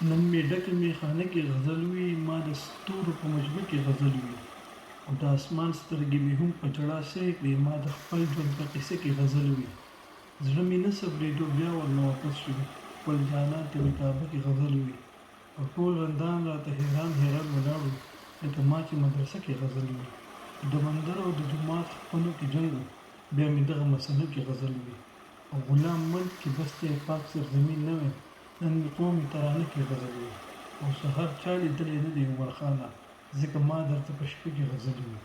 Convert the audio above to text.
نن مې ډکه میخانه کې غزل وي، ما د ستورو په مجمه کې غزل وي، او د اسمان سترګې مې هم په ژړا سرې کړې، ما د خپل ژوند په قصه کې غزل وي. زړه مې نه صبرېدو بیا ورنه واپس شو، خپل جانان ته مې کعبه کې غزل وي، او ټول رندان راته حیران حیران ولاړ وو، لکه ما چې مدرسه کې غزل وي. د مندر او د جومات خونو کې جنګ و، بیا مې دغه مسألو کې غزل وي. او غلام ملک چې بس ته یې پاک سرزمین نه وی، نن مې قومي ترانه کې غزل وي. او سحر چا لیدلی نه دی عمر خانه، ځکه ما درته په شپه کې غزل وي.